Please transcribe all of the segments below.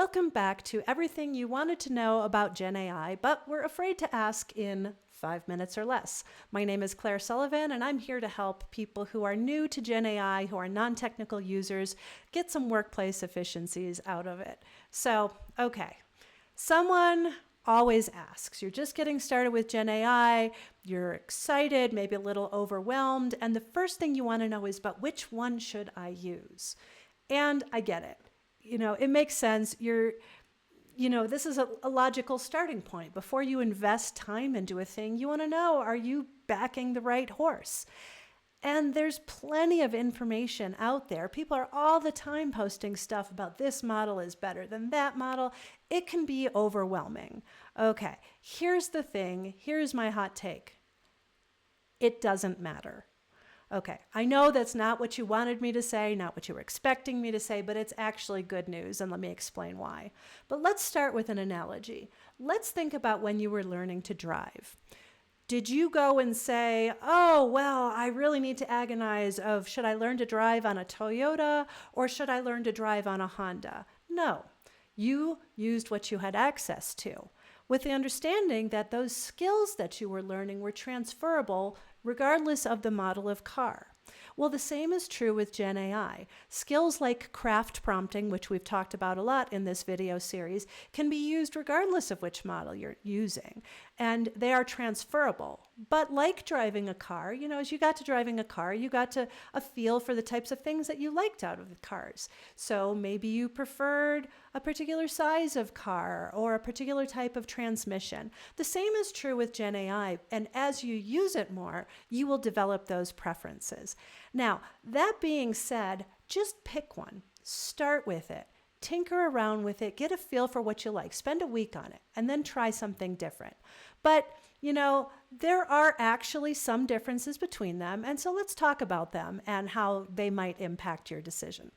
Welcome back to everything you wanted to know about Gen AI, but were afraid to ask in 5 minutes or less. My name is Claire Sullivan, and I'm here to help people who are new to Gen AI, who are non-technical users, get some workplace efficiencies out of it. So, okay, someone always asks, you're just getting started with Gen AI, you're excited, maybe a little overwhelmed, and the first thing you want to know is, but which one should I use? And I get it. It makes sense. This is a logical starting point. Before you invest time into a thing, you want to know, are you backing the right horse? And there's plenty of information out there. People are all the time posting stuff about this model is better than that model. It can be overwhelming. Okay, here's the thing. Here's my hot take. It doesn't matter. Okay, I know that's not what you wanted me to say, not what you were expecting me to say, but it's actually good news, and let me explain why. But let's start with an analogy. Let's think about when you were learning to drive. Did you go and say, oh, well, I really need to agonize of should I learn to drive on a Toyota or should I learn to drive on a Honda? No, you used what you had access to, with the understanding that those skills that you were learning were transferable regardless of the model of car. Well, the same is true with Gen AI. Skills like craft prompting, which we've talked about a lot in this video series, can be used regardless of which model you're using, and they are transferable. But like driving a car, as you got to driving a car, you got to a feel for the types of things that you liked out of the cars. So maybe you preferred a particular size of car or a particular type of transmission. The same is true with Gen AI, and as you use it more, you will develop those preferences. Now, that being said, just pick one. Start with it. Tinker around with it. Get a feel for what you like. Spend a week on it, and then try something different. But, there are actually some differences between them, and so let's talk about them and how they might impact your decision.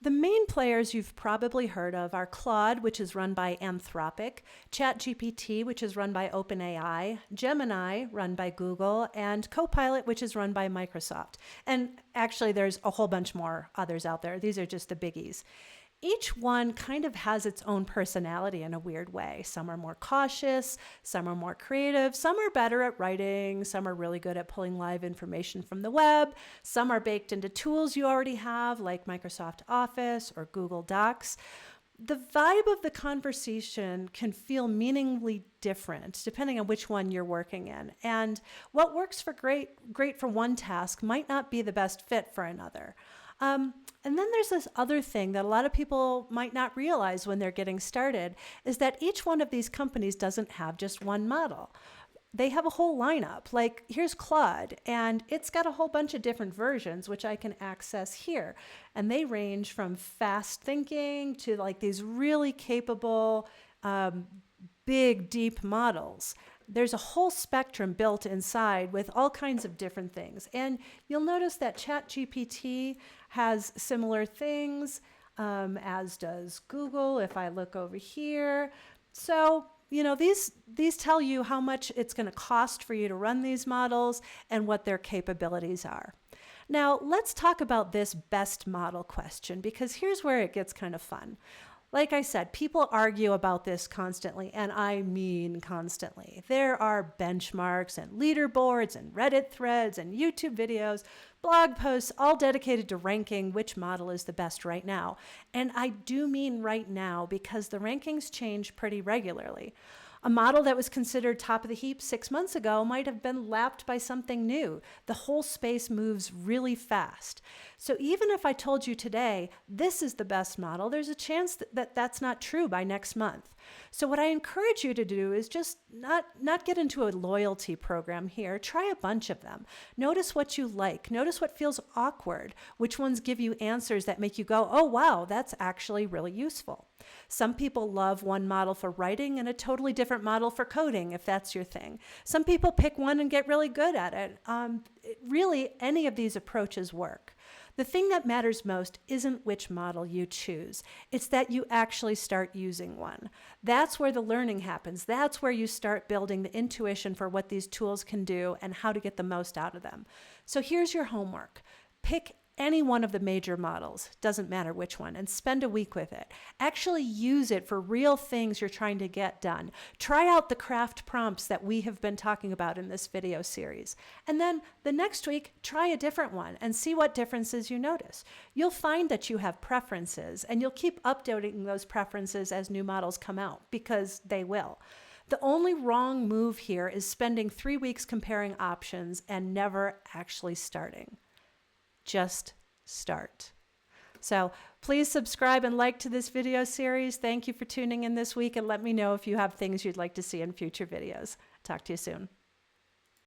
The main players you've probably heard of are Claude, which is run by Anthropic, ChatGPT, which is run by OpenAI, Gemini, run by Google, and Copilot, which is run by Microsoft. And actually, there's a whole bunch more others out there. These are just the biggies. Each one kind of has its own personality in a weird way. Some are more cautious, some are more creative, some are better at writing, some are really good at pulling live information from the web, some are baked into tools you already have like Microsoft Office or Google Docs. The vibe of the conversation can feel meaningfully different depending on which one you're working in. And what works for great for one task might not be the best fit for another. And then there's this other thing that a lot of people might not realize when they're getting started, is that each one of these companies doesn't have just one model. They have a whole lineup. Like here's Claude, and it's got a whole bunch of different versions, which I can access here. And they range from fast thinking to like these really capable, big, deep models. There's a whole spectrum built inside with all kinds of different things. And you'll notice that ChatGPT has similar things, as does Google, if I look over here. So, these tell you how much it's going to cost for you to run these models and what their capabilities are. Now, let's talk about this best model question, because here's where it gets kind of fun. Like I said, people argue about this constantly, and I mean constantly. There are benchmarks and leaderboards and Reddit threads and YouTube videos, blog posts, all dedicated to ranking which model is the best right now. And I do mean right now because the rankings change pretty regularly. A model that was considered top of the heap 6 months ago might have been lapped by something new. The whole space moves really fast. So even if I told you today, this is the best model, there's a chance that that's not true by next month. So what I encourage you to do is just not get into a loyalty program here. Try a bunch of them. Notice what you like. Notice what feels awkward. Which ones give you answers that make you go, oh, wow, that's actually really useful. Some people love one model for writing and a totally different model for coding, if that's your thing. Some people pick one and get really good at it. Really, any of these approaches work. The thing that matters most isn't which model you choose. It's that you actually start using one. That's where the learning happens. That's where you start building the intuition for what these tools can do and how to get the most out of them. So here's your homework. Pick any one of the major models, doesn't matter which one, and spend a week with it. Actually use it for real things you're trying to get done. Try out the craft prompts that we have been talking about in this video series. And then the next week, try a different one and see what differences you notice. You'll find that you have preferences, and you'll keep updating those preferences as new models come out, because they will. The only wrong move here is spending 3 weeks comparing options and never actually starting. Just start. So please subscribe and like to this video series. Thank you for tuning in this week, and let me know if you have things you'd like to see in future videos. Talk to you soon.